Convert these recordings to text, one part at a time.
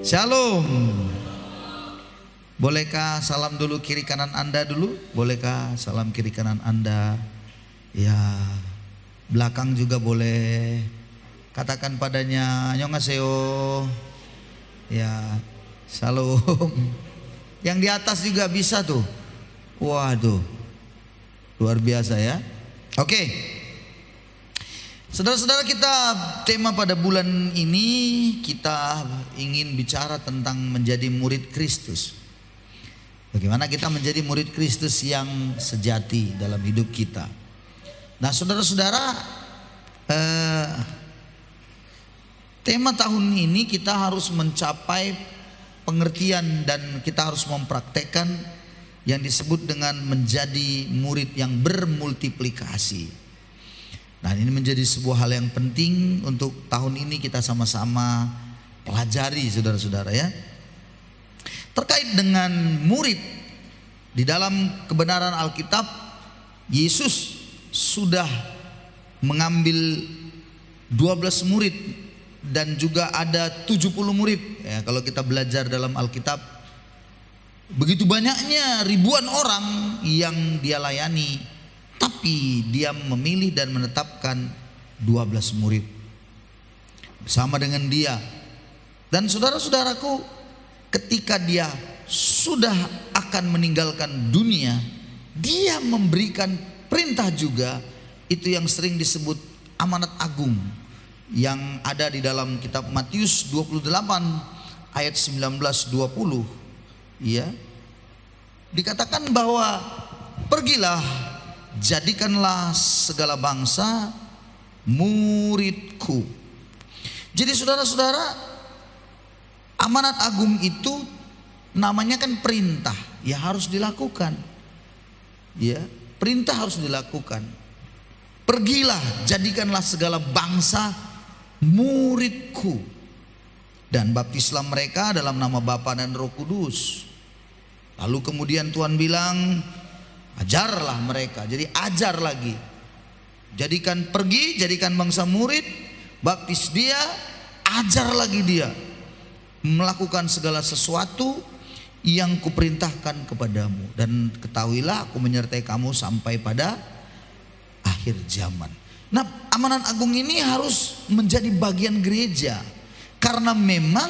Shalom. Bolehkah salam dulu kiri kanan Anda dulu? Bolehkah salam kiri kanan Anda? Ya, belakang juga boleh. Katakan padanya annyeonghaseyo. Ya, shalom. Yang di atas juga bisa tuh. Waduh, luar biasa ya. Oke, saudara-saudara, kita tema pada bulan ini kita ingin bicara tentang menjadi murid Kristus. Bagaimana kita menjadi murid Kristus yang sejati dalam hidup kita. Nah, saudara-saudara, tema tahun ini kita harus mencapai pengertian dan kita harus mempraktekkan yang disebut dengan menjadi murid yang bermultiplikasi. Nah, ini menjadi sebuah hal yang penting untuk tahun ini kita sama-sama pelajari, saudara-saudara ya. Terkait dengan murid, di dalam kebenaran Alkitab, Yesus sudah mengambil 12 murid dan juga ada 70 murid ya. Kalau kita belajar dalam Alkitab, begitu banyaknya ribuan orang yang dia layani, tapi dia memilih dan menetapkan 12 murid bersama dengan dia. Dan saudara-saudaraku, ketika dia sudah akan meninggalkan dunia, dia memberikan perintah juga, itu yang sering disebut amanat agung, yang ada di dalam kitab Matius 28 ayat 19-20 ya. Dikatakan bahwa pergilah, jadikanlah segala bangsa muridku. Jadi saudara-saudara, amanat agung itu namanya kan perintah, ya harus dilakukan. Ya, perintah harus dilakukan. Pergilah, jadikanlah segala bangsa muridku dan baptislah mereka dalam nama Bapa dan Roh Kudus. Lalu kemudian Tuhan bilang, ajarlah mereka. Jadi ajar lagi. Jadikan bangsa murid, baptis dia, ajar lagi dia melakukan segala sesuatu yang kuperintahkan kepadamu, dan ketahuilah aku menyertai kamu sampai pada akhir zaman. Nah, amanat agung ini harus menjadi bagian gereja, karena memang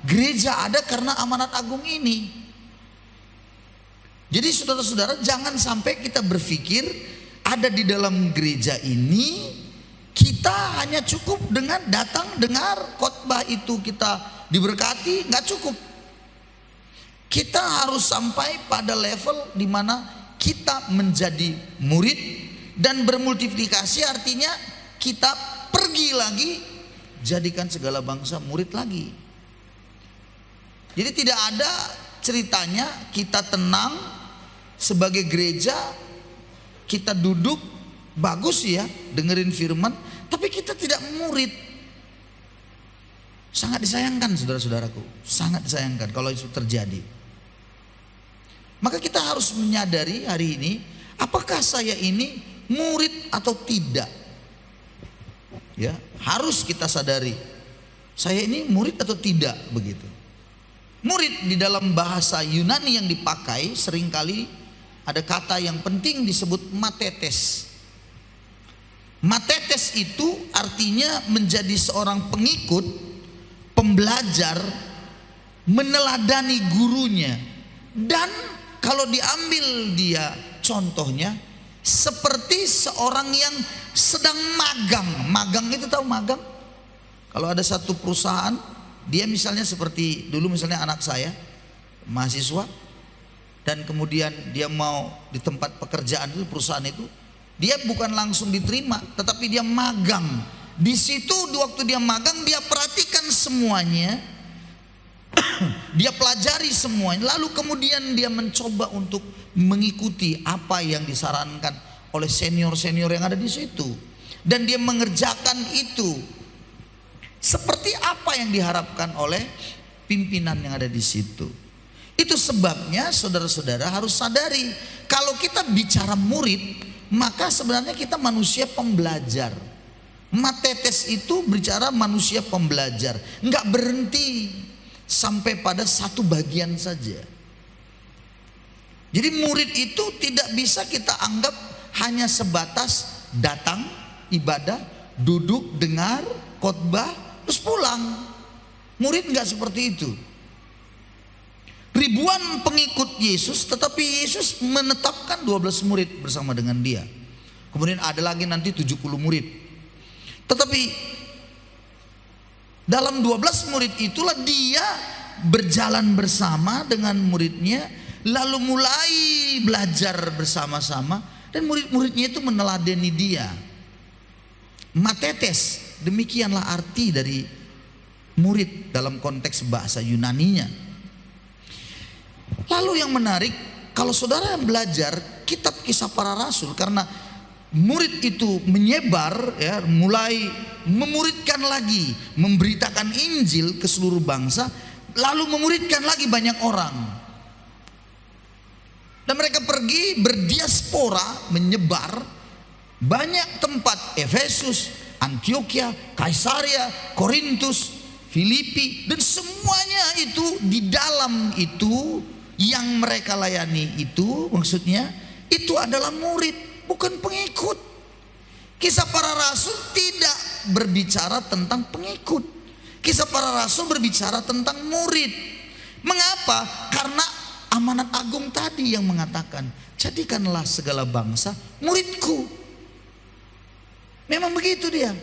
gereja ada karena amanat agung ini. Jadi saudara-saudara, jangan sampai kita berpikir ada di dalam gereja ini kita hanya cukup dengan datang dengar khotbah itu kita diberkati, nggak cukup. Kita harus sampai pada level di mana kita menjadi murid dan bermultiplikasi, artinya kita pergi lagi, jadikan segala bangsa murid lagi. Jadi tidak ada ceritanya kita tenang sebagai gereja, kita duduk bagus ya dengerin firman, tapi kita tidak murid. Sangat disayangkan saudara-saudaraku, sangat disayangkan kalau itu terjadi. Maka kita harus menyadari hari ini, apakah saya ini murid atau tidak? Ya, harus kita sadari, saya ini murid atau tidak begitu. Murid di dalam bahasa Yunani yang dipakai seringkali ada kata yang penting disebut matetes. Matetes itu artinya menjadi seorang pengikut, pembelajar, meneladani gurunya. Dan kalau diambil dia contohnya seperti seorang yang sedang magang. Magang itu tahu magang? Kalau ada satu perusahaan, dia misalnya seperti dulu misalnya anak saya mahasiswa, dan kemudian dia mau di tempat pekerjaan itu, perusahaan itu, dia bukan langsung diterima, tetapi dia magang. Di situ waktu dia magang, dia perhatikan semuanya, dia pelajari semuanya, lalu kemudian dia mencoba untuk mengikuti apa yang disarankan oleh senior-senior yang ada di situ, dan dia mengerjakan itu seperti apa yang diharapkan oleh pimpinan yang ada di situ. Itu sebabnya saudara-saudara harus sadari, kalau kita bicara murid, maka sebenarnya kita manusia pembelajar. Matetes itu bicara manusia pembelajar, nggak berhenti sampai pada satu bagian saja. Jadi murid itu tidak bisa kita anggap hanya sebatas datang, ibadah, duduk, dengar, khotbah, terus pulang. Murid nggak seperti itu. Ribuan pengikut Yesus, tetapi Yesus menetapkan 12 murid bersama dengan dia. Kemudian ada lagi nanti 70 murid. Tetapi dalam 12 murid itulah dia berjalan bersama dengan muridnya, lalu mulai belajar bersama-sama, dan murid-muridnya itu meneladani dia. Matetes, demikianlah arti dari murid dalam konteks bahasa Yunaninya. Lalu yang menarik, kalau saudara belajar kitab Kisah Para Rasul, karena murid itu menyebar, ya, mulai memuridkan lagi, memberitakan Injil ke seluruh bangsa, lalu memuridkan lagi banyak orang. Dan mereka pergi berdiaspora, menyebar banyak tempat, Efesus, Antioquia, Kaisarea, Korintus, Filipi, dan semuanya itu di dalam itu yang mereka layani itu, maksudnya itu adalah murid, bukan pengikut. Kisah Para Rasul tidak berbicara tentang pengikut. Kisah Para Rasul berbicara tentang murid. Mengapa? Karena amanat agung tadi yang mengatakan, jadikanlah segala bangsa muridku. Memang begitu dia.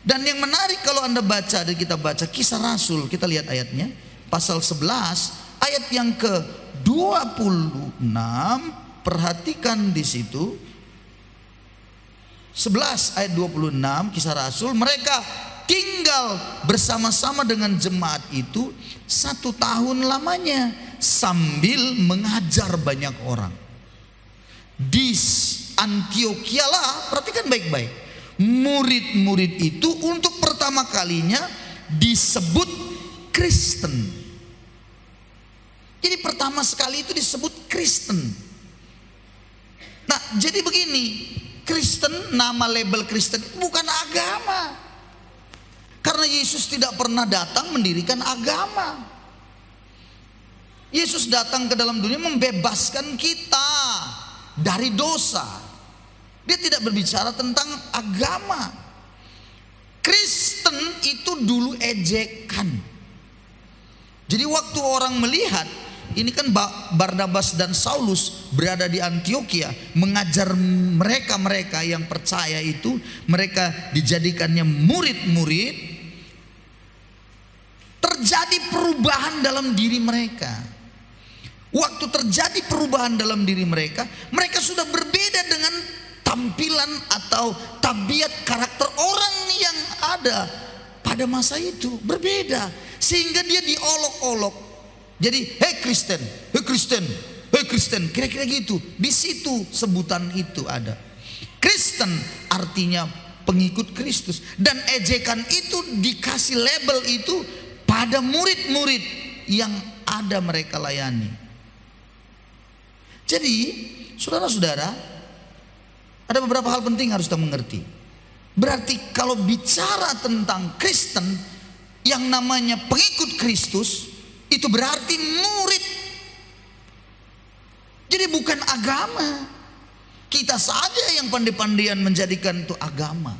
Dan yang menarik kalau Anda baca, dan kita baca Kisah Rasul, kita lihat ayatnya, pasal 11 ayat yang ke-26, perhatikan di situ. 11 ayat 26 Kisah Rasul, mereka tinggal bersama-sama dengan jemaat itu 1 tahun lamanya sambil mengajar banyak orang. Di Antioquia lah, perhatikan baik-baik, murid-murid itu untuk pertama kalinya disebut Kristen. Jadi pertama sekali itu disebut Kristen. Nah, jadi begini, Kristen, nama label Kristen itu bukan agama. Karena Yesus tidak pernah datang mendirikan agama. Yesus datang ke dalam dunia membebaskan kita dari dosa. Dia tidak berbicara tentang agama. Kristen itu dulu ejekan. Jadi waktu orang melihat, ini kan Barnabas dan Saulus berada di Antioquia, mengajar mereka yang percaya itu, mereka dijadikannya murid-murid. Terjadi perubahan dalam diri mereka. Waktu terjadi perubahan dalam diri mereka, mereka sudah berbeda dengan tampilan atau tabiat karakter orang yang ada pada masa itu. Berbeda, sehingga dia diolok-olok. Jadi, hei Kristen, hei Kristen, hei Kristen, kira-kira gitu. Di situ sebutan itu ada. Kristen artinya pengikut Kristus, dan ejekan itu dikasih label itu pada murid-murid yang ada mereka layani. Jadi, saudara-saudara, ada beberapa hal penting harus kita mengerti. Berarti kalau bicara tentang Kristen, yang namanya pengikut Kristus, itu berarti murid. Jadi bukan agama. Kita saja yang pandai-pandaian menjadikan itu agama.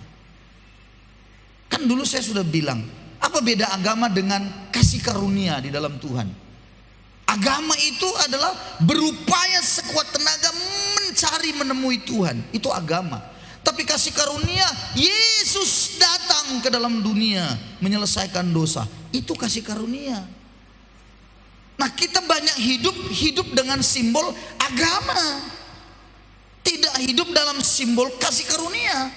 Kan dulu saya sudah bilang, apa beda agama dengan kasih karunia di dalam Tuhan? Agama itu adalah berupaya sekuat tenaga mencari menemui Tuhan. Itu agama. Tapi kasih karunia, Yesus datang ke dalam dunia menyelesaikan dosa. Itu kasih karunia. Nah, kita banyak hidup dengan simbol agama, tidak hidup dalam simbol kasih karunia.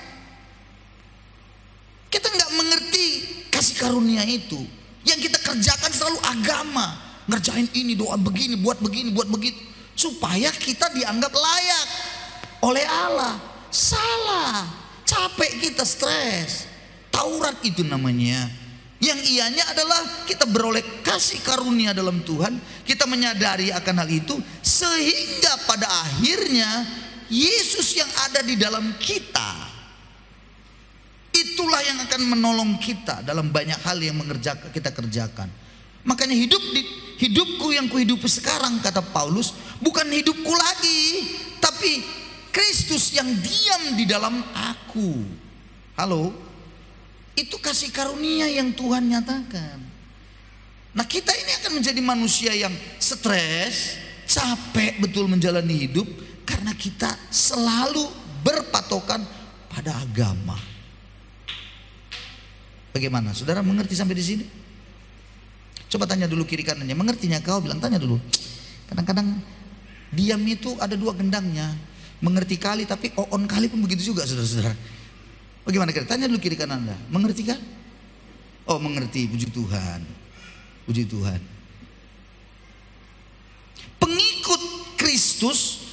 Kita nggak mengerti kasih karunia itu. Yang kita kerjakan selalu agama, ngerjain ini, doa begini, buat begitu, supaya kita dianggap layak oleh Allah. Salah, capek kita, stres. Taurat itu namanya. Yang ianya adalah kita beroleh kasih karunia dalam Tuhan. Kita menyadari akan hal itu, sehingga pada akhirnya Yesus yang ada di dalam kita, itulah yang akan menolong kita dalam banyak hal yang kita kerjakan. Makanya hidupku yang kuhidupi sekarang, kata Paulus, bukan hidupku lagi, tapi Kristus yang diam di dalam aku. Halo? Itu kasih karunia yang Tuhan nyatakan. Nah, kita ini akan menjadi manusia yang stres, capek betul menjalani hidup, karena kita selalu berpatokan pada agama. Bagaimana? Saudara mengerti sampai di sini? Coba tanya dulu kiri kanannya, mengertinya kau? Bilang, tanya dulu. Kadang-kadang diam itu ada dua gendangnya. Mengerti kali, tapi on kali pun begitu juga, saudara-saudara. Bagaimana kira? Tanya dulu kiri kanan Anda, mengerti kan? Oh, mengerti, puji Tuhan. Puji Tuhan. Pengikut Kristus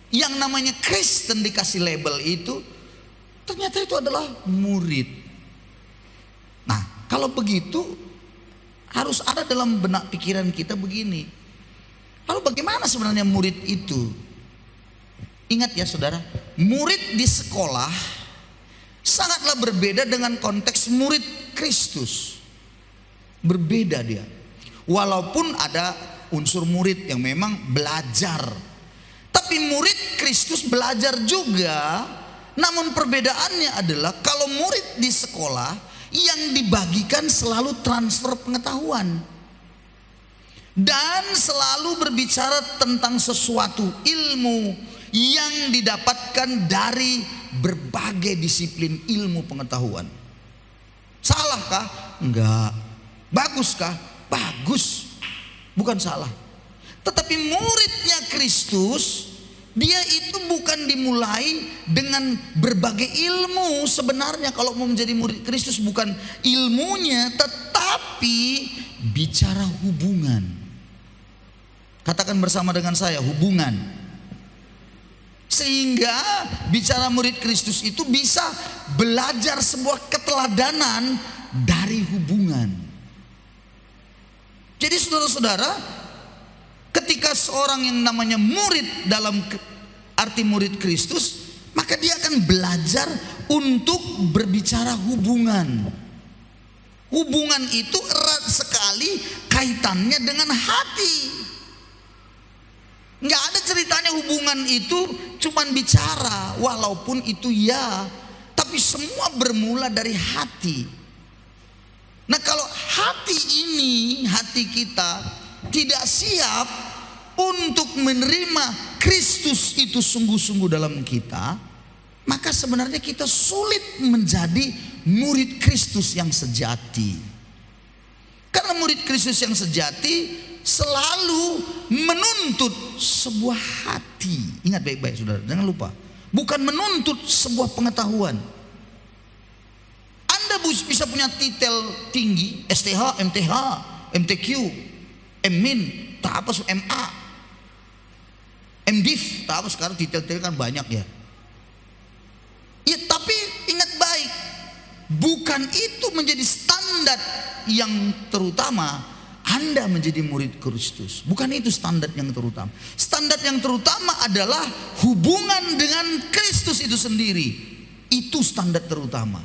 yang namanya Kristen dikasih label itu, ternyata itu adalah murid. Nah, kalau begitu harus ada dalam benak pikiran kita begini. Lalu bagaimana sebenarnya murid itu? Ingat ya saudara, murid di sekolah sangatlah berbeda dengan konteks murid Kristus. Berbeda dia. Walaupun ada unsur murid yang memang belajar, tapi murid Kristus belajar juga. Namun perbedaannya adalah kalau murid di sekolah, yang dibagikan selalu transfer pengetahuan dan selalu berbicara tentang sesuatu ilmu yang didapatkan dari berbagai disiplin ilmu pengetahuan. Salahkah? Enggak. Baguskah? Bagus. Bukan salah. Tetapi muridnya Kristus, dia itu bukan dimulai dengan berbagai ilmu. Sebenarnya kalau mau menjadi murid Kristus bukan ilmunya, tetapi bicara hubungan. Katakan bersama dengan saya, hubungan. Sehingga bicara murid Kristus itu bisa belajar sebuah keteladanan dari hubungan. Jadi saudara-saudara, ketika seorang yang namanya murid dalam arti murid Kristus, maka dia akan belajar untuk berbicara hubungan. Hubungan itu erat sekali kaitannya dengan hati. Nggak ada ceritanya hubungan itu cuman bicara, walaupun itu ya, tapi semua bermula dari hati. Nah, kalau hati ini, hati kita tidak siap untuk menerima Kristus itu sungguh-sungguh dalam kita, maka sebenarnya kita sulit menjadi murid Kristus yang sejati. Karena murid Kristus yang sejati selalu menuntut sebuah hati. Ingat baik-baik saudara, jangan lupa. Bukan menuntut sebuah pengetahuan. Anda bisa punya titel tinggi, STH, MTH, MTQ, MMin, tak apa, MA, MDiv, tak apa, sekarang titel-titel kan banyak ya. Ya, tapi ingat baik, bukan itu menjadi standar yang terutama Anda menjadi murid Kristus. Bukan itu standar yang terutama. Standar yang terutama adalah hubungan dengan Kristus itu sendiri. Itu standar terutama.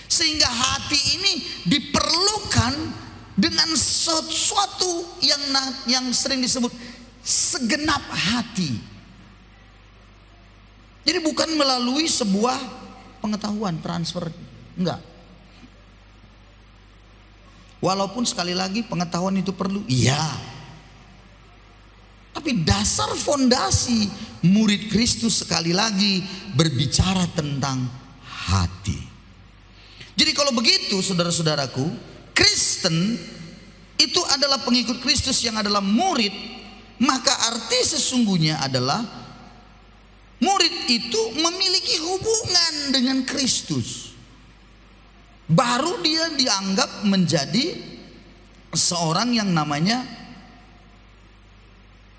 Sehingga hati ini diperlukan dengan sesuatu yang sering disebut segenap hati. Jadi bukan melalui sebuah pengetahuan transfer, enggak. Walaupun sekali lagi pengetahuan itu perlu, iya. Tapi dasar fondasi murid Kristus sekali lagi berbicara tentang hati. Jadi kalau begitu saudara-saudaraku, Kristen itu adalah pengikut Kristus yang adalah murid, maka arti sesungguhnya adalah murid itu memiliki hubungan dengan Kristus. Baru dia dianggap menjadi seorang yang namanya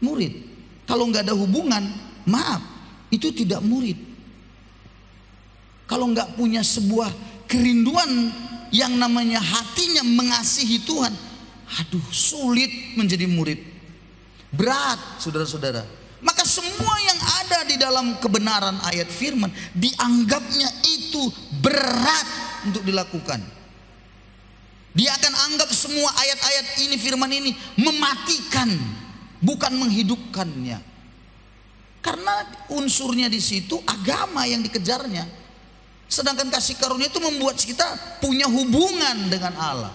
murid. Kalau nggak ada hubungan, maaf, itu tidak murid. Kalau nggak punya sebuah kerinduan yang namanya hatinya mengasihi Tuhan, aduh, sulit menjadi murid. Berat, saudara-saudara. Maka semua yang ada di dalam kebenaran ayat firman dianggapnya itu berat untuk dilakukan. Dia akan anggap semua ayat-ayat ini, firman ini mematikan, bukan menghidupkannya. Karena unsurnya di situ agama yang dikejarnya. Sedangkan kasih karunia itu membuat kita punya hubungan dengan Allah.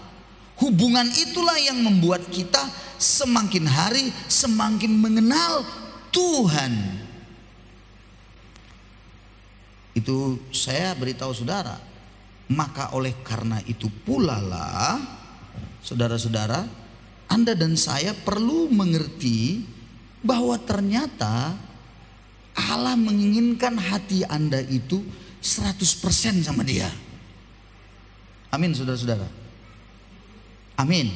Hubungan itulah yang membuat kita semakin hari semakin mengenal Tuhan. Itu saya beritahu saudara. Maka oleh karena itu pula lah, saudara-saudara, Anda dan saya perlu mengerti bahwa ternyata Allah menginginkan hati Anda itu 100% sama Dia. Amin, saudara-saudara. Amin.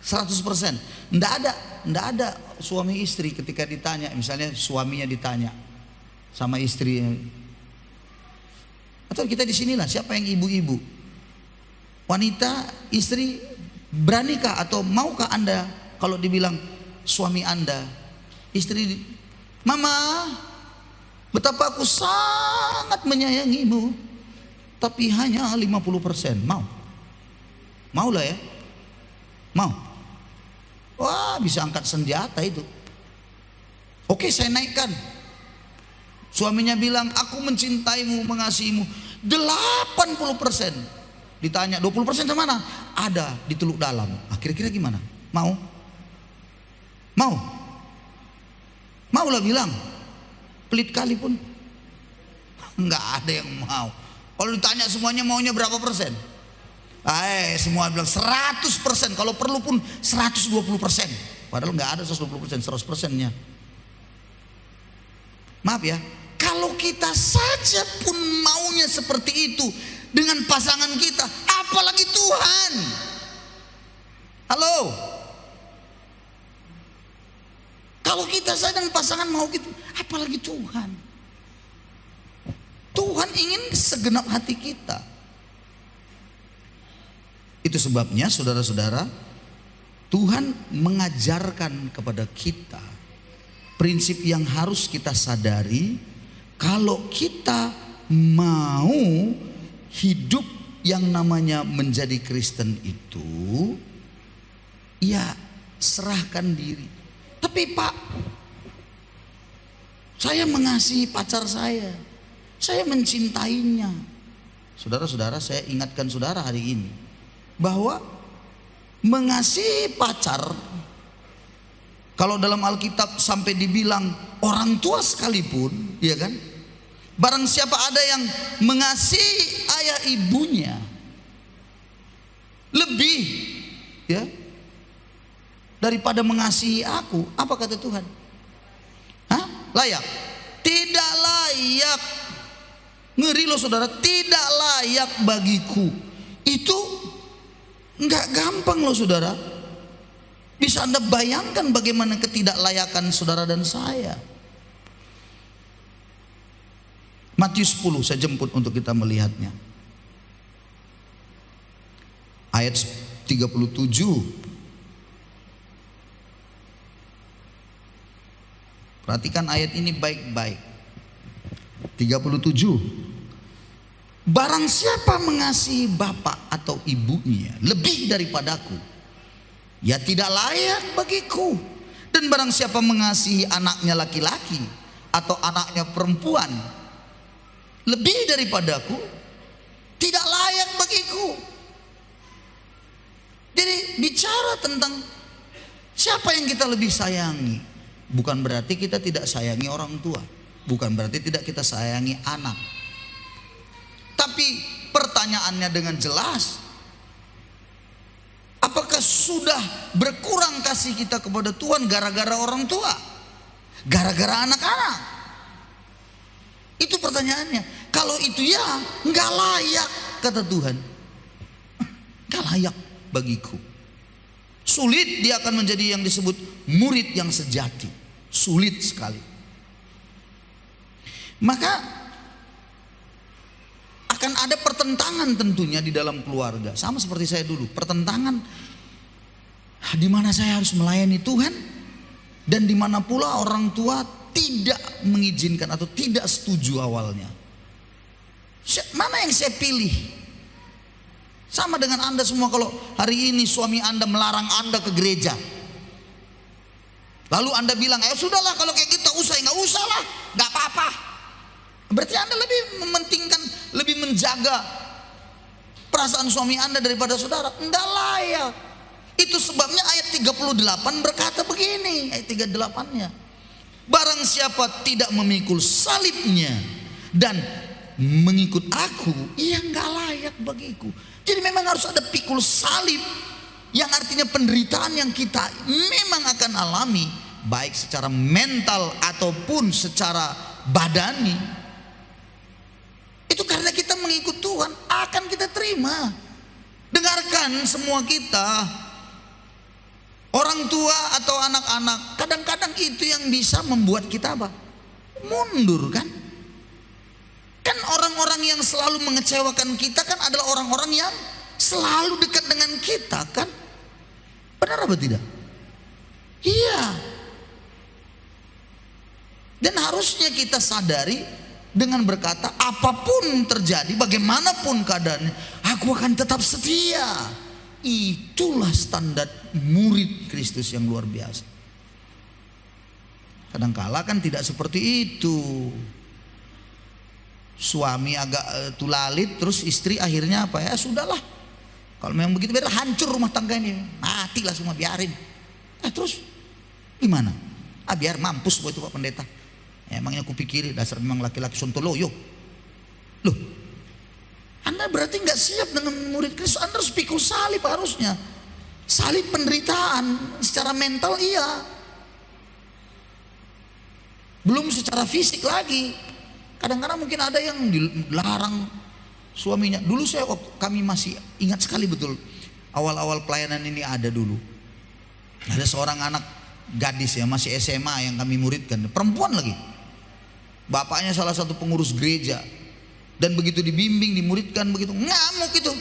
100%. Nggak ada suami istri ketika ditanya, misalnya suaminya ditanya sama istrinya, atau kita di sinilah, siapa yang ibu-ibu, wanita, istri, beranikah atau maukah Anda kalau dibilang suami Anda, istri, mama, betapa aku sangat menyayangimu, tapi hanya 50%, mau lah ya, mau, wah bisa angkat senjata itu. Oke, saya naikkan. Suaminya bilang, aku mencintaimu, mengasihimu 80%. Ditanya 20% mana? Ada di Teluk Dalam. Kira-kira gimana? Mau lah bilang. Pelit kali pun nggak ada yang mau. Kalau ditanya semuanya maunya berapa persen? Semua bilang 100%. Kalau perlu pun 120%. Padahal nggak ada 120%, 100%-nya. Maaf ya, kalau kita saja pun maunya seperti itu dengan pasangan kita, apalagi Tuhan. Halo. Kalau kita saja dan pasangan mau gitu, apalagi Tuhan. Tuhan ingin segenap hati kita. Itu sebabnya saudara-saudara, Tuhan mengajarkan kepada kita prinsip yang harus kita sadari. Kalau kita mau hidup yang namanya menjadi Kristen itu, ya serahkan diri. Tapi Pak, saya mengasihi pacar saya mencintainya. Saudara-saudara, saya ingatkan saudara hari ini bahwa mengasihi pacar, kalau dalam Alkitab sampai dibilang orang tua sekalipun, ya kan? Barang siapa ada yang mengasihi ayah ibunya lebih, ya, daripada mengasihi aku, apa kata Tuhan? Layak? Tidak layak. Ngeri loh saudara, tidak layak bagiku. Itu nggak gampang loh saudara. Bisa Anda bayangkan bagaimana ketidaklayakan saudara dan saya. Matius 10, saya jemput untuk kita melihatnya. Ayat 37. Perhatikan ayat ini baik-baik. 37. Barang siapa mengasihi bapak atau ibunya lebih daripadaku, ya tidak layak bagiku. Dan barang siapa mengasihi anaknya laki-laki atau anaknya perempuan lebih daripadaku, tidak layak bagiku. Jadi bicara tentang siapa yang kita lebih sayangi, bukan berarti kita tidak sayangi orang tua, bukan berarti tidak kita sayangi anak. Tapi pertanyaannya dengan jelas, apakah sudah berkurang kasih kita kepada Tuhan gara-gara orang tua? Gara-gara anak-anak? Itu pertanyaannya. Kalau itu ya nggak layak, kata Tuhan. Nggak layak bagiku. Sulit dia akan menjadi yang disebut murid yang sejati. Sulit sekali. Maka akan ada pertentangan tentunya di dalam keluarga. Sama seperti saya dulu, pertentangan di mana saya harus melayani Tuhan dan di mana pula orang tua tidak mengizinkan atau tidak setuju awalnya. Mana yang saya pilih? Sama dengan Anda semua kalau hari ini suami Anda melarang Anda ke gereja. Lalu Anda bilang, sudahlah kalau kayak gitu nggak usah lah, nggak apa-apa. Berarti Anda lebih mementingkan, lebih menjaga perasaan suami Anda daripada saudara. Enggak layak. Itu sebabnya ayat 38 berkata begini, ayat 38-nya. Barang siapa tidak memikul salibnya dan mengikut aku, ia enggak layak bagiku. Jadi memang harus ada pikul salib, yang artinya penderitaan yang kita memang akan alami, baik secara mental ataupun secara badani. Itu karena kita mengikut Tuhan, akan kita terima. Dengarkan semua kita, orang tua atau anak-anak, kadang-kadang itu yang bisa membuat kita apa? Mundur kan? Kan orang-orang yang selalu mengecewakan kita kan adalah orang-orang yang selalu dekat dengan kita kan? Benar apa tidak? Iya. Dan harusnya kita sadari dengan berkata, apapun terjadi, bagaimanapun keadaannya, aku akan tetap setia. Itulah standar murid Kristus yang luar biasa. Kadangkala kan tidak seperti itu. Suami agak tulalit, terus istri akhirnya apa ya, sudahlah. Kalau memang begitu biarlah hancur rumah tangga ini, matilah semua, biarin. Terus gimana? Biar mampus buat itu Pak Pendeta. Emangnya aku pikirin dasar memang laki-laki sontoloyo. Loh, Anda berarti nggak siap dengan murid Kristus. Anda harus pikul salib harusnya. Salib penderitaan secara mental iya. Belum secara fisik lagi. Kadang-kadang mungkin ada yang dilarang suaminya. Dulu kami masih ingat sekali betul. Awal-awal pelayanan ini ada dulu. Ada seorang anak gadis ya, masih SMA yang kami muridkan. Perempuan lagi. Bapaknya salah satu pengurus gereja. Dan begitu dibimbing, dimuridkan begitu, ngamuk itu.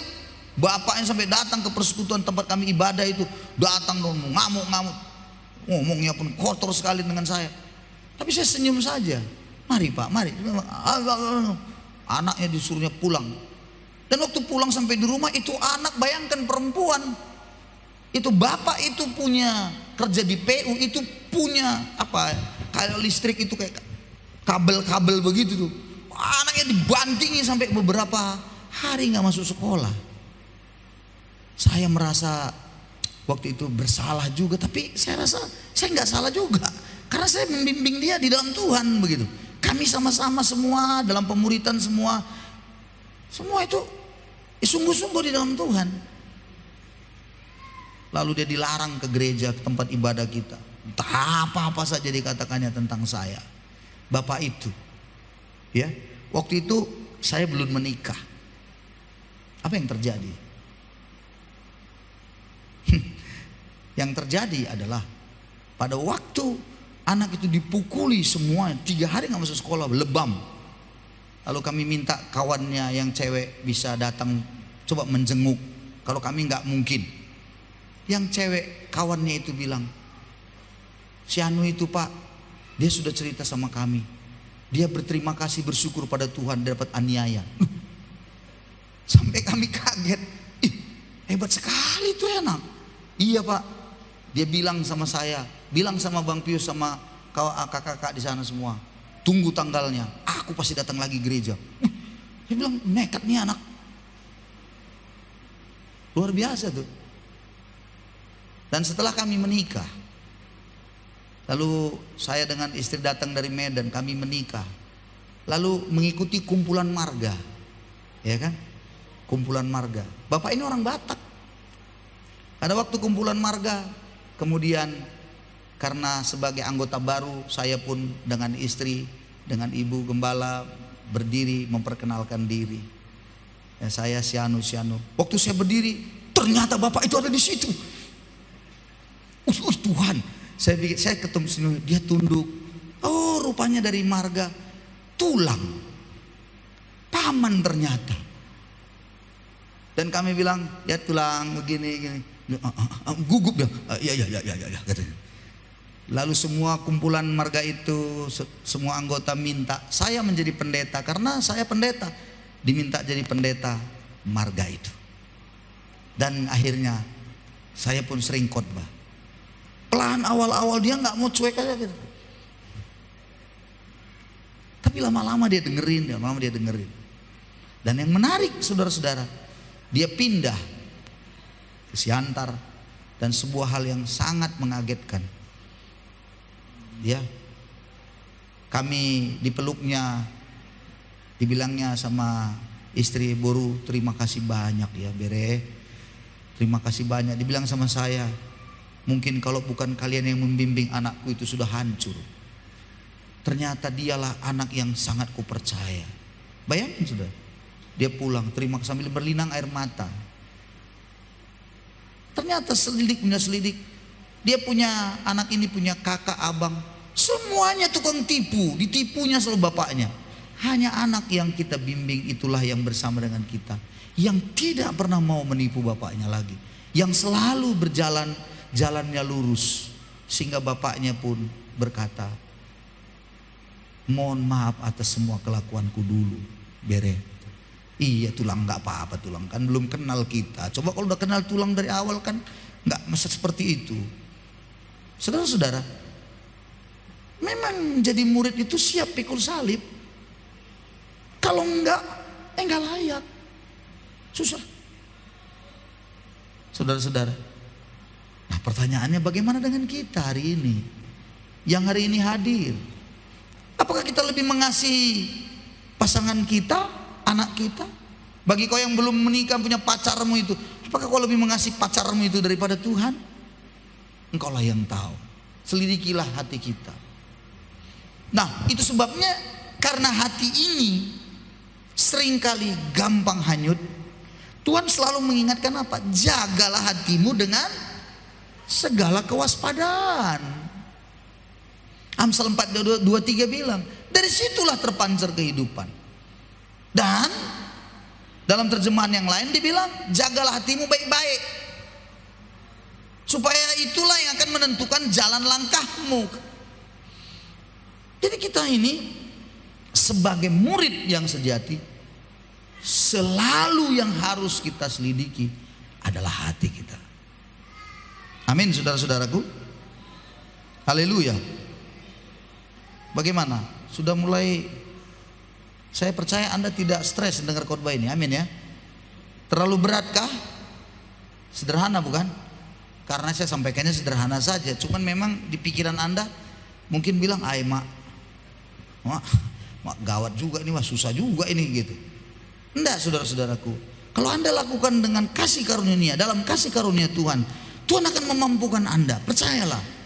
Bapaknya sampai datang ke persekutuan tempat kami ibadah itu. Datang dong, ngamuk-ngamuk. Ngomongnya pun kotor sekali dengan saya. Tapi saya senyum saja. Mari Pak, mari. Anaknya disuruhnya pulang. Dan waktu pulang sampai di rumah itu anak, bayangkan perempuan. Itu bapak itu punya kerja di PU, itu punya apa? Kayak listrik itu kayak kabel-kabel begitu tuh. Anaknya dibantingi sampai beberapa hari nggak masuk sekolah. Saya merasa waktu itu bersalah juga, tapi saya rasa saya nggak salah juga karena saya membimbing dia di dalam Tuhan begitu. Kami sama-sama semua dalam pemuritan semua itu sungguh-sungguh di dalam Tuhan. Lalu dia dilarang ke gereja, ke tempat ibadah kita. Entah apa-apa saja dikatakannya tentang saya. Bapak itu, ya, waktu itu saya belum menikah. Apa yang terjadi? Yang terjadi adalah pada waktu anak itu dipukuli semua, 3 hari nggak masuk sekolah, lebam. Lalu kami minta kawannya yang cewek bisa datang coba menjenguk. Kalau kami nggak mungkin. Yang cewek kawannya itu bilang, si Anu itu Pak, dia sudah cerita sama kami. Dia berterima kasih, bersyukur pada Tuhan dapat aniaya. Sampai kami kaget. Hebat sekali tuh anak. Iya Pak. Dia bilang sama saya, bilang sama Bang Pius sama kakak-kakak di sana semua, tunggu tanggalnya, aku pasti datang lagi gereja. Dia bilang nekat nih anak. Luar biasa tuh. Dan setelah kami menikah, lalu saya dengan istri datang dari Medan, kami menikah. Lalu mengikuti kumpulan marga, ya kan? Kumpulan marga. Bapak ini orang Batak. Ada waktu kumpulan marga, kemudian karena sebagai anggota baru, saya pun dengan istri, dengan ibu gembala berdiri memperkenalkan diri. Ya, saya Sianu. Waktu saya berdiri, ternyata bapak itu ada di situ. Tuhan, saya ketemu sini, dia tunduk. Oh, rupanya dari marga tulang, paman ternyata. Dan kami bilang, ya tulang begini. Gugup dia. Ya katanya. Lalu semua kumpulan marga itu, semua anggota minta saya menjadi pendeta, karena saya pendeta, diminta jadi pendeta marga itu. Dan akhirnya saya pun sering khotbah. Pelan awal-awal dia nggak mau, cuek aja gitu. Tapi lama-lama dia dengerin. Dan yang menarik saudara-saudara, dia pindah ke Siantar, dan sebuah hal yang sangat mengagetkan. Ya, kami dipeluknya, dibilangnya sama istri, Boru, terima kasih banyak ya Bere, terima kasih banyak. Dibilang sama saya, mungkin kalau bukan kalian yang membimbing anakku itu sudah hancur. Ternyata dialah anak yang sangat kupercaya. Bayangin sudah, dia pulang terima sambil berlinang air mata. Ternyata selidik punya selidik, dia punya anak ini punya kakak, abang, semuanya tukang tipu, ditipunya selalu bapaknya. Hanya anak yang kita bimbing itulah yang bersama dengan kita, yang tidak pernah mau menipu bapaknya lagi, yang selalu berjalan jalannya lurus. Sehingga bapaknya pun berkata, mohon maaf atas semua kelakuanku dulu, Bere. Iya, Tulang nggak apa-apa, Tulang kan belum kenal kita. Coba kalau udah kenal Tulang dari awal kan nggak masa seperti itu. Saudara-saudara, memang jadi murid itu siap pikul salib. Kalau enggak layak. Susah. Saudara-saudara. Nah, pertanyaannya bagaimana dengan kita hari ini? Yang hari ini hadir. Apakah kita lebih mengasihi pasangan kita, anak kita? Bagi kau yang belum menikah punya pacarmu itu, apakah kau lebih mengasihi pacarmu itu daripada Tuhan? Engkaulah yang tahu. Selidikilah hati kita. Nah, itu sebabnya karena hati ini seringkali gampang hanyut, Tuhan selalu mengingatkan apa? Jagalah hatimu dengan segala kewaspadaan. Amsal 4:23 bilang, dari situlah terpancar kehidupan. Dan dalam terjemahan yang lain dibilang, jagalah hatimu baik-baik, supaya itulah yang akan menentukan jalan langkahmu. Jadi kita ini sebagai murid yang sejati, selalu yang harus kita selidiki adalah hati kita. Amin, saudara-saudaraku. Haleluya. Bagaimana? Sudah mulai, saya percaya Anda tidak stres dengar khotbah ini. Amin ya. Terlalu beratkah? Sederhana bukan? Karena saya sampaikannya sederhana saja. Cuman memang di pikiran Anda mungkin bilang, "Ay mak gawat juga ini, susah juga ini," gitu. Enggak, saudara-saudaraku. Kalau Anda lakukan dengan kasih karunia, dalam kasih karunia Tuhan, Tuhan akan memampukan Anda, percayalah.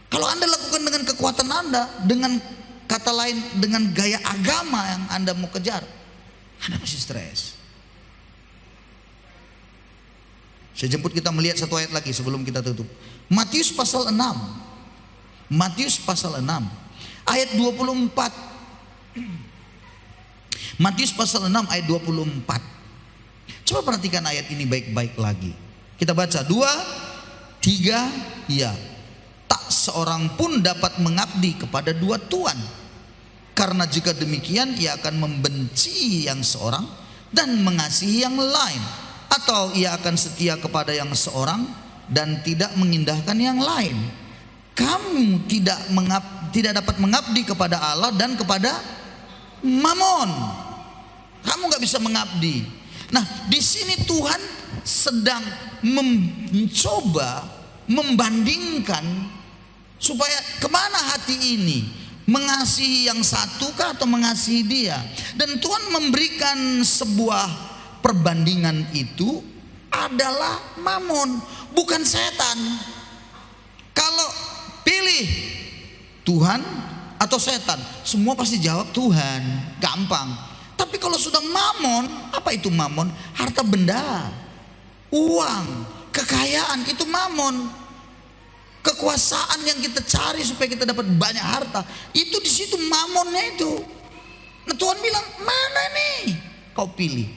Kalau Anda lakukan dengan kekuatan Anda, dengan kata lain dengan gaya agama yang Anda mau kejar, Anda pasti stres. Saya jemput kita melihat satu ayat lagi sebelum kita tutup. Matius pasal 6. Matius pasal 6 ayat 24. Matius pasal 6 ayat 24. Coba perhatikan ayat ini baik-baik lagi. Kita baca 2, 3, ya. Tak seorang pun dapat mengabdi kepada dua tuan, karena jika demikian ia akan membenci yang seorang dan mengasihi yang lain, atau ia akan setia kepada yang seorang dan tidak mengindahkan yang lain. Kamu tidak dapat mengabdi kepada Allah dan kepada Mamon. Kamu nggak bisa mengabdi. Nah, di sini Tuhan sedang mencoba membandingkan supaya kemana hati ini, mengasihi yang satu kah atau mengasihi dia. Dan Tuhan memberikan sebuah perbandingan itu adalah Mamon, bukan setan. Kalau pilih Tuhan atau setan, semua pasti jawab Tuhan, gampang. Tapi kalau sudah Mamon, apa itu Mamon? Harta benda, uang, kekayaan, itu Mamon. Kekuasaan yang kita cari supaya kita dapat banyak harta, itu di situ Mamonnya itu. Nah, Tuhan bilang, mana nih kau pilih,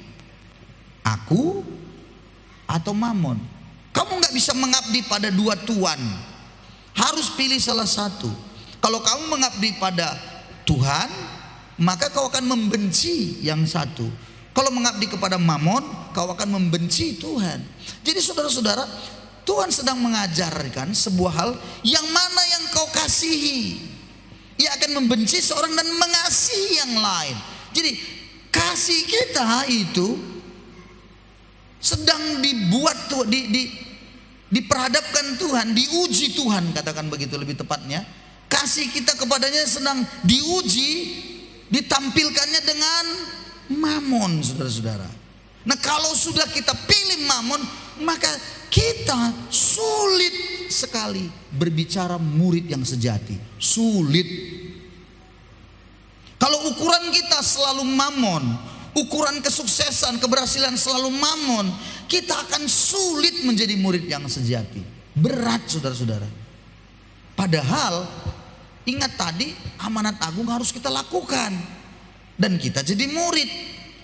aku atau Mamon? Kamu nggak bisa mengabdi pada dua tuan, harus pilih salah satu. Kalau kamu mengabdi pada Tuhan, maka kau akan membenci yang satu. Kalau mengabdi kepada mamon, kau akan membenci Tuhan. Jadi saudara-saudara, Tuhan sedang mengajarkan sebuah hal yang mana yang kau kasihi, ia akan membenci seorang dan mengasihi yang lain. Jadi kasih kita itu sedang dibuat diperhadapkan Tuhan, diuji Tuhan, katakan begitu lebih tepatnya. Kasih kita kepadanya sedang diuji, ditampilkannya dengan mamon, saudara-saudara. Nah, kalau sudah kita pilih mamon, maka kita sulit sekali berbicara murid yang sejati. Sulit. Kalau ukuran kita selalu mamon, ukuran kesuksesan, keberhasilan selalu mamon, kita akan sulit menjadi murid yang sejati. Berat, saudara-saudara. Padahal ingat tadi, amanat agung harus kita lakukan dan kita jadi murid.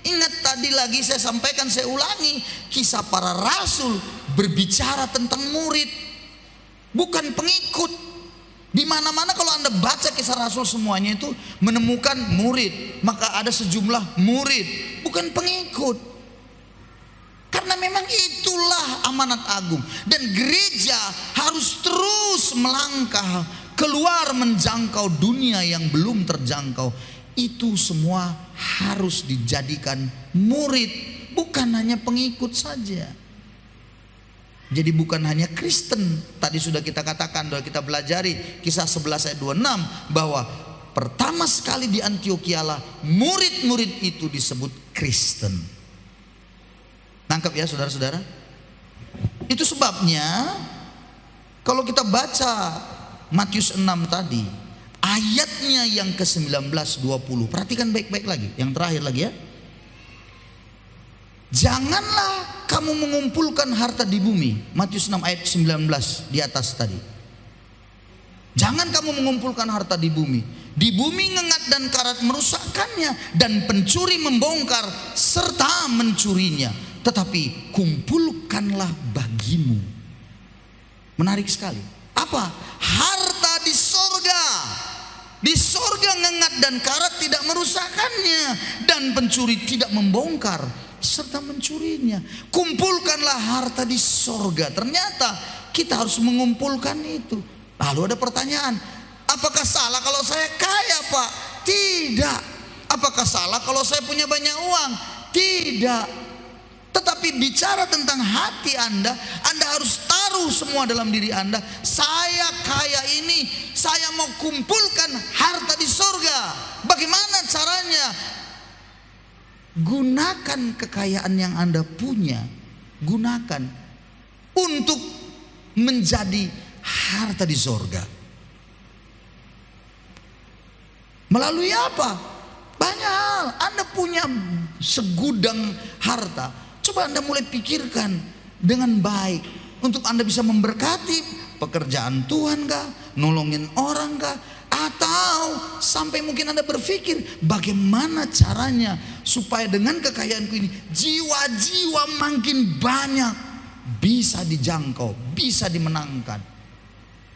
Ingat tadi lagi saya sampaikan, saya ulangi, kisah para rasul berbicara tentang murid, bukan pengikut. Di mana-mana kalau Anda baca kisah rasul semuanya itu menemukan murid, maka ada sejumlah murid, bukan pengikut. Karena memang itulah amanat agung, dan gereja harus terus melangkah keluar menjangkau dunia yang belum terjangkau. Itu semua harus dijadikan murid, bukan hanya pengikut saja. Jadi bukan hanya Kristen. Tadi sudah kita katakan, sudah kita belajari kisah 11 ayat 26 bahwa pertama sekali di Antiokhia lah murid-murid itu disebut Kristen. Nangkep ya saudara-saudara? Itu sebabnya kalau kita baca Matius 6 tadi, ayatnya yang ke-19, 20, perhatikan baik-baik lagi, yang terakhir lagi ya. Janganlah kamu mengumpulkan harta di bumi. Matius 6 ayat 19 di atas tadi. Jangan kamu mengumpulkan harta di bumi. Di bumi ngengat dan karat merusakkannya, dan pencuri membongkar serta mencurinya. Tetapi kumpulkanlah bagimu. Menarik sekali. Apa? Harta di sorga. Di sorga ngengat dan karat tidak merusakkannya, dan pencuri tidak membongkar serta mencurinya. Kumpulkanlah harta di sorga. Ternyata kita harus mengumpulkan itu. Lalu ada pertanyaan, apakah salah kalau saya kaya, Pak? Tidak. Apakah salah kalau saya punya banyak uang? Tidak. Tetapi bicara tentang hati Anda harus taruh semua dalam diri Anda. Saya kaya ini, saya mau kumpulkan harta di sorga. Bagaimana caranya? Gunakan kekayaan yang Anda punya, gunakan untuk menjadi harta di sorga. Melalui apa? Banyak hal. Anda punya segudang harta. Coba Anda mulai pikirkan dengan baik untuk Anda bisa memberkati pekerjaan Tuhan kah, nolongin orang kah, atau sampai mungkin Anda berpikir bagaimana caranya supaya dengan kekayaanku ini jiwa-jiwa makin banyak bisa dijangkau, bisa dimenangkan.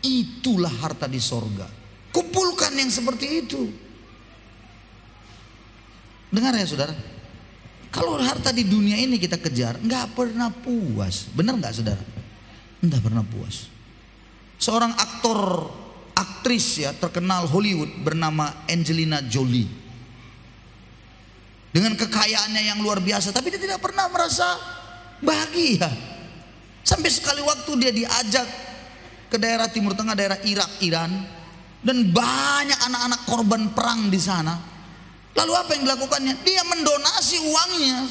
Itulah harta di sorga. Kumpulkan yang seperti itu. Dengar ya saudara, kalau harta di dunia ini kita kejar, nggak pernah puas. Benar nggak saudara? Nggak pernah puas. Seorang aktris ya terkenal Hollywood bernama Angelina Jolie, dengan kekayaannya yang luar biasa, tapi dia tidak pernah merasa bahagia. Sampai sekali waktu dia diajak ke daerah Timur Tengah, daerah Irak, Iran, dan banyak anak-anak korban perang di sana. Lalu apa yang dilakukannya? Dia mendonasi uangnya.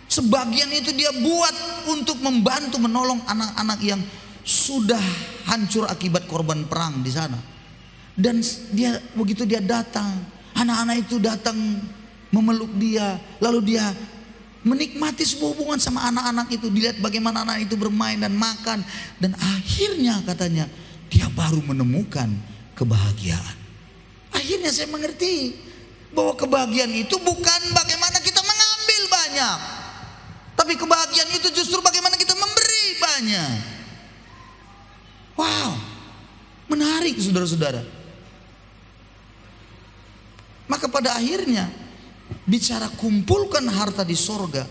Sebagian itu dia buat untuk membantu menolong anak-anak yang sudah hancur akibat korban perang di sana. Dan dia begitu dia datang, anak-anak itu datang memeluk dia, lalu dia menikmati sebuah hubungan sama anak-anak itu. Dilihat bagaimana anak itu bermain dan makan, dan akhirnya katanya dia baru menemukan kebahagiaan. Akhirnya saya mengerti bahwa kebahagiaan itu bukan bagaimana kita mengambil banyak, tapi kebahagiaan itu justru bagaimana kita memberi banyak. Wow, menarik saudara-saudara. Maka pada akhirnya bicara kumpulkan harta di sorga,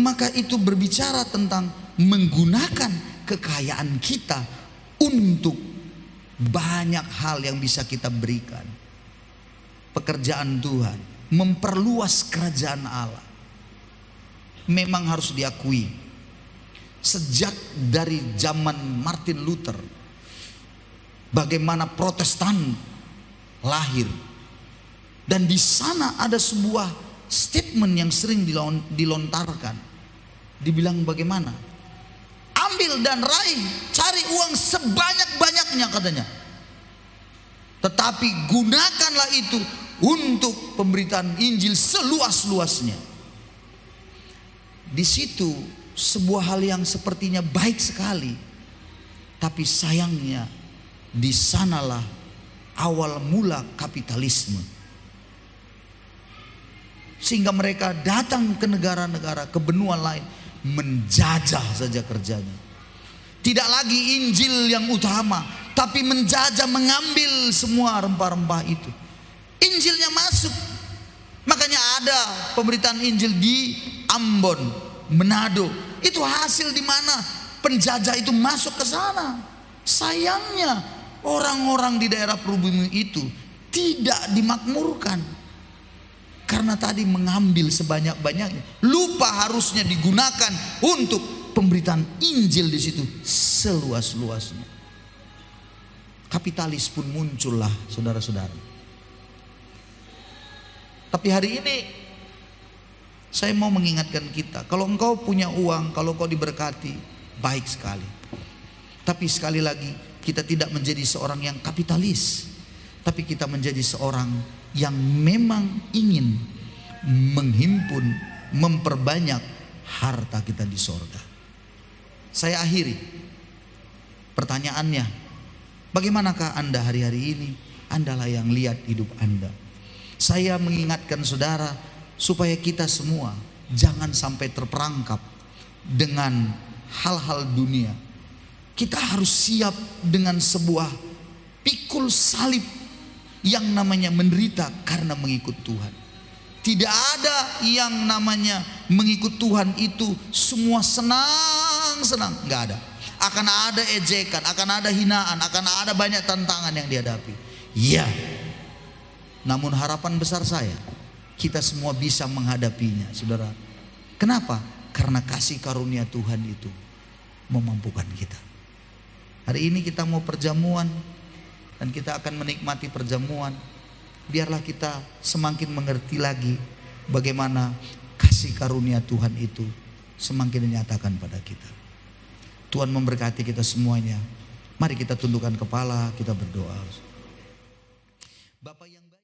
maka itu berbicara tentang menggunakan kekayaan kita untuk banyak hal yang bisa kita berikan. Pekerjaan Tuhan, memperluas kerajaan Allah. Memang harus diakui, sejak dari zaman Martin Luther, bagaimana Protestan lahir. Dan di sana ada sebuah statement yang sering dilontarkan. Dibilang bagaimana? Ambil dan raih, cari uang sebanyak-banyaknya katanya. Tetapi gunakanlah itu untuk pemberitaan Injil seluas-luasnya. Di situ sebuah hal yang sepertinya baik sekali. Tapi sayangnya di sanalah awal mula kapitalisme. Sehingga mereka datang ke negara-negara, ke benua lain, menjajah saja kerjanya. Tidak lagi Injil yang utama, tapi menjajah, mengambil semua rempah-rempah itu. Injilnya masuk. Makanya ada pemberitaan Injil di Ambon, Manado. Itu hasil di mana penjajah itu masuk ke sana. Sayangnya orang-orang di daerah pribumi itu tidak dimakmurkan. Karena tadi mengambil sebanyak-banyaknya, lupa harusnya digunakan untuk pemberitaan Injil di situ seluas-luasnya. Kapitalis pun muncullah, saudara-saudara. Tapi hari ini saya mau mengingatkan kita, kalau engkau punya uang, kalau kau diberkati, baik sekali. Tapi sekali lagi, kita tidak menjadi seorang yang kapitalis, tapi kita menjadi seorang yang memang ingin menghimpun, memperbanyak harta kita di sorga. Saya akhiri pertanyaannya, bagaimanakah Anda hari-hari ini? Andalah yang lihat hidup Anda. Saya mengingatkan saudara supaya kita semua jangan sampai terperangkap dengan hal-hal dunia. Kita harus siap dengan sebuah pikul salib yang namanya menderita karena mengikut Tuhan. Tidak ada yang namanya mengikut Tuhan itu semua senang-senang, nggak ada. Akan ada ejekan, akan ada hinaan, akan ada banyak tantangan yang dihadapi. Ya, namun harapan besar saya, kita semua bisa menghadapinya, saudara. Kenapa? Karena kasih karunia Tuhan itu memampukan kita. Hari ini kita mau perjamuan, dan kita akan menikmati perjamuan. Biarlah kita semakin mengerti lagi bagaimana kasih karunia Tuhan itu semakin dinyatakan pada kita. Tuhan memberkati kita semuanya. Mari kita tundukkan kepala, kita berdoa. Bapak yang